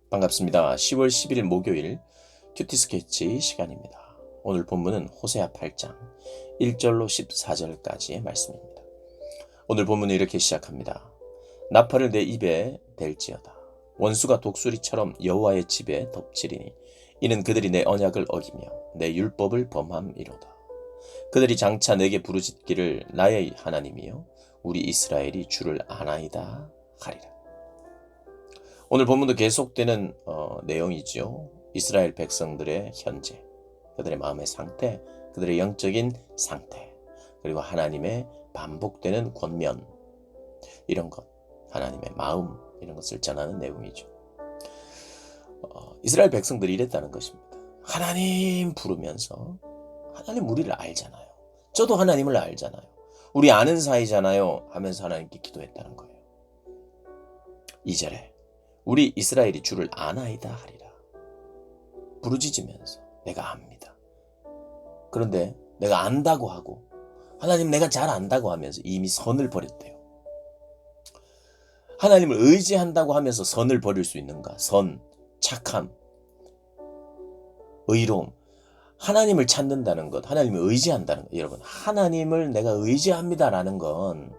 반갑습니다. 10월 11일 목요일 큐티 스케치 시간입니다. 오늘 본문은 호세아 8장 1절로 14절까지의 말씀입니다. 오늘 본문은 이렇게 시작합니다. 나팔을 내 입에 댈지어다. 원수가 독수리처럼 여호와의 집에 덮치리니 이는 그들이 내 언약을 어기며 내 율법을 범함이로다. 그들이 장차 내게 부르짖기를 나의 하나님이여 우리 이스라엘이 주를 아나이다 하리라. 오늘 본문도 계속되는 내용이죠. 이스라엘 백성들의 현재, 그들의 마음의 상태, 그들의 영적인 상태, 그리고 하나님의 반복되는 권면, 이런 것, 하나님의 마음, 이런 것을 전하는 내용이죠. 이스라엘 백성들이 이랬다는 것입니다. 하나님 부르면서, 하나님 우리를 알잖아요. 저도 하나님을 알잖아요. 우리 아는 사이잖아요 하면서 하나님께 기도했다는 거예요. 2절에 우리 이스라엘이 주를 아나이다 하리라. 부르짖으면서 내가 압니다. 그런데 내가 안다고 하고 하나님 내가 잘 안다고 하면서 이미 선을 버렸대요. 하나님을 의지한다고 하면서 선을 버릴 수 있는가? 선, 착함, 의로움. 하나님을 찾는다는 것, 하나님을 의지한다는 것. 여러분, 하나님을 내가 의지합니다라는 건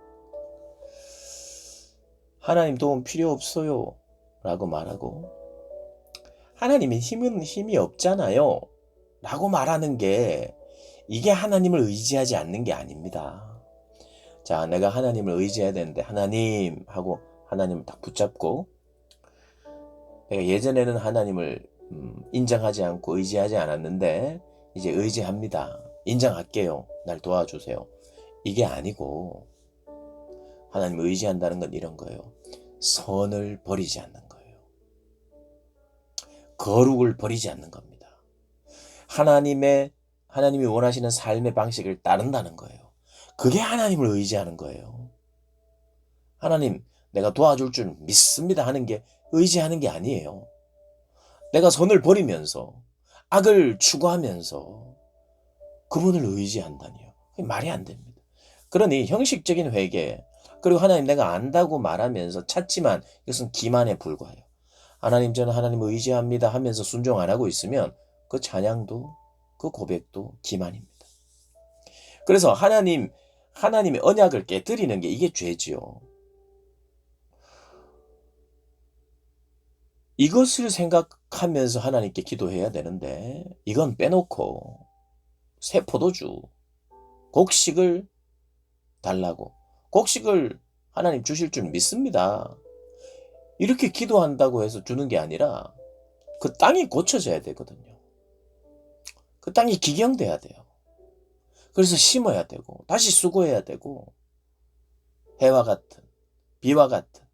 하나님 도움 필요 없어요 라고 말하고, 하나님의 힘은 힘이 없잖아요 라고 말하는 게, 이게 하나님을 의지하지 않는 게 아닙니다. 자, 내가 하나님을 의지해야 되는데 하나님 하고 하나님을 딱 붙잡고, 내가 예전에는 하나님을 인정하지 않고 의지하지 않았는데 이제 의지합니다. 인정할게요. 날 도와주세요. 이게 아니고, 하나님을 의지한다는 건 이런 거예요. 선을 버리지 않는 거예요. 거룩을 버리지 않는 겁니다. 하나님이 원하시는 삶의 방식을 따른다는 거예요. 그게 하나님을 의지하는 거예요. 하나님, 내가 도와줄 줄 믿습니다 하는 게 의지하는 게 아니에요. 내가 선을 버리면서 악을 추구하면서 그분을 의지한다니요. 그게 말이 안 됩니다. 그러니 형식적인 회개, 그리고 하나님 내가 안다고 말하면서 찾지만 이것은 기만에 불과해요. 하나님 저는 하나님을 의지합니다 하면서 순종 안 하고 있으면 그 찬양도 그 고백도 기만입니다. 그래서 하나님의 언약을 깨뜨리는 게 이게 죄지요. 이것을 생각하면서 하나님께 기도해야 되는데, 이건 빼놓고 새 포도주, 곡식을 달라고, 곡식을 하나님 주실 줄 믿습니다, 이렇게 기도한다고 해서 주는 게 아니라 그 땅이 고쳐져야 되거든요. 그 땅이 기경돼야 돼요. 그래서 심어야 되고 다시 수고해야 되고, 해와 같은 비와 같은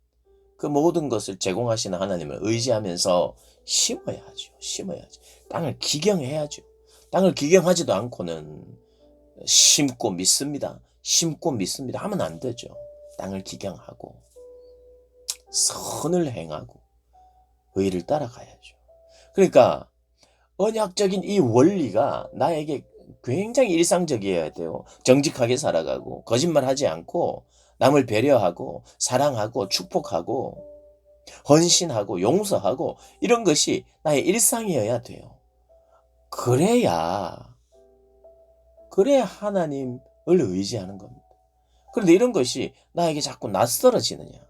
그 모든 것을 제공하시는 하나님을 의지하면서 심어야죠. 심어야죠. 땅을 기경해야죠. 땅을 기경하지도 않고는 심고 믿습니다, 심고 믿습니다 하면 안 되죠. 땅을 기경하고 선을 행하고 의를 따라가야죠. 그러니까 언약적인 이 원리가 나에게 굉장히 일상적이어야 돼요. 정직하게 살아가고 거짓말하지 않고 남을 배려하고 사랑하고 축복하고 헌신하고 용서하고, 이런 것이 나의 일상이어야 돼요. 그래야 하나님을 의지하는 겁니다. 그런데 이런 것이 나에게 자꾸 낯설어지느냐?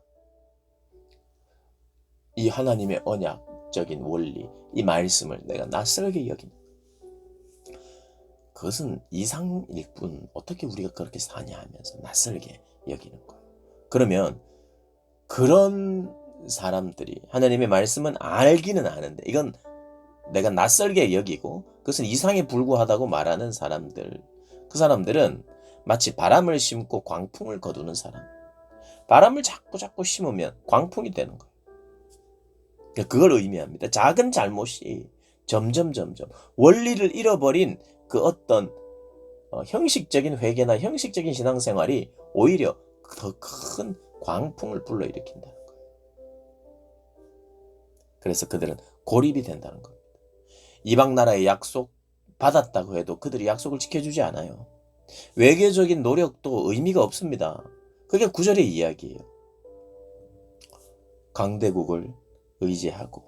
이 하나님의 언약적인 원리, 이 말씀을 내가 낯설게 여기는, 그것은 이상일 뿐 어떻게 우리가 그렇게 사냐 하면서 낯설게 여기는 거예요. 그러면 그런 사람들이 하나님의 말씀은 알기는 아는데 이건 내가 낯설게 여기고 그것은 이상에 불과하다고 말하는 사람들, 그 사람들은 마치 바람을 심고 광풍을 거두는 사람. 바람을 자꾸 심으면 광풍이 되는 거예요. 그걸 의미합니다. 작은 잘못이 점점 원리를 잃어버린 그 어떤 형식적인 회개나 형식적인 신앙생활이 오히려 더 큰 광풍을 불러일으킨다는 거예요. 그래서 그들은 고립이 된다는 겁니다. 이방 나라의 약속 받았다고 해도 그들이 약속을 지켜주지 않아요. 외교적인 노력도 의미가 없습니다. 그게 9절의 이야기예요. 강대국을 의지하고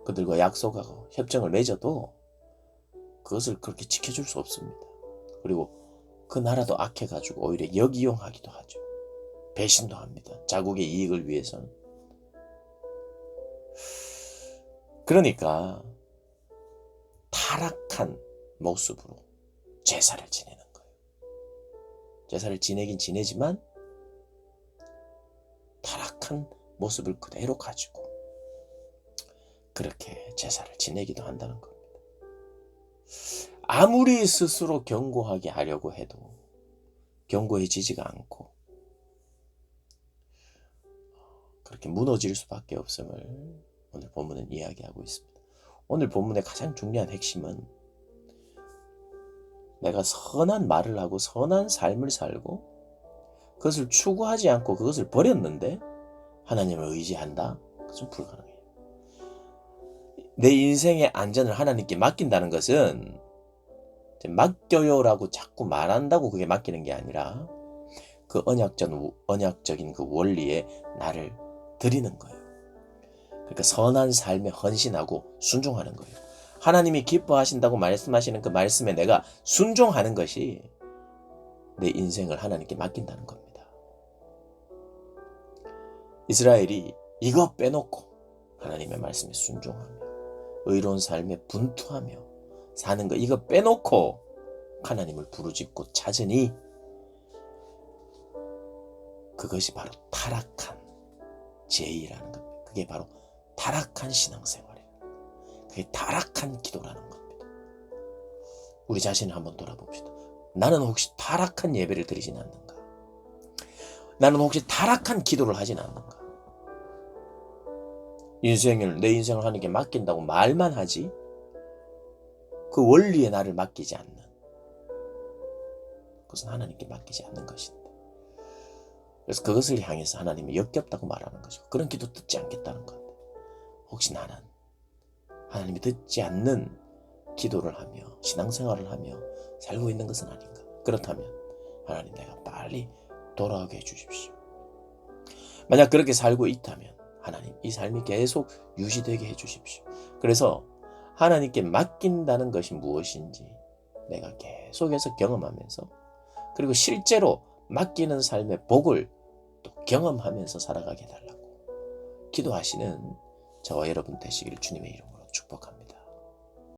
그들과 약속하고 협정을 맺어도 그것을 그렇게 지켜줄 수 없습니다. 그리고 그 나라도 악해가지고 오히려 역이용하기도 하죠. 배신도 합니다. 자국의 이익을 위해서는. 그러니까 타락한 모습으로 제사를 지내는 거예요. 제사를 지내긴 지내지만 타락한 모습을 그대로 가지고 그렇게 제사를 지내기도 한다는 겁니다. 아무리 스스로 견고하게 하려고 해도 견고해지지가 않고 그렇게 무너질 수밖에 없음을 오늘 본문은 이야기하고 있습니다. 오늘 본문의 가장 중요한 핵심은 내가 선한 말을 하고 선한 삶을 살고 그것을 추구하지 않고 그것을 버렸는데 하나님을 의지한다? 그것은 불가능해요. 내 인생의 안전을 하나님께 맡긴다는 것은 맡겨요라고 자꾸 말한다고 그게 맡기는 게 아니라 그 언약적인 그 원리에 나를 드리는 거예요. 그러니까 선한 삶에 헌신하고 순종하는 거예요. 하나님이 기뻐하신다고 말씀하시는 그 말씀에 내가 순종하는 것이 내 인생을 하나님께 맡긴다는 겁니다. 이스라엘이 이거 빼놓고 하나님의 말씀에 순종하며 의로운 삶에 분투하며 사는 거 이거 빼놓고 하나님을 부르짖고 찾으니 그것이 바로 타락한 죄의라는 겁니다. 그게 바로 타락한 신앙생활이에요. 그게 타락한 기도라는 겁니다. 우리 자신을 한번 돌아봅시다. 나는 혹시 타락한 예배를 드리진 않는가? 나는 혹시 타락한 기도를 하진 않는가? 내 인생을 하나님께 맡긴다고 말만 하지 그 원리에 나를 맡기지 않는 그것은 하나님께 맡기지 않는 것인데 그래서 그것을 향해서 하나님이 역겹다고 말하는 거죠. 그런 기도 듣지 않겠다는 건데 혹시 나는 하나님이 듣지 않는 기도를 하며 신앙생활을 하며 살고 있는 것은 아닌가? 그렇다면 하나님 내가 빨리 돌아오게 해주십시오. 만약 그렇게 살고 있다면 하나님 이 삶이 계속 유지되게 해주십시오. 그래서 하나님께 맡긴다는 것이 무엇인지 내가 계속해서 경험하면서 그리고 실제로 맡기는 삶의 복을 또 경험하면서 살아가게 해달라고 기도하시는 저와 여러분 되시기를 주님의 이름으로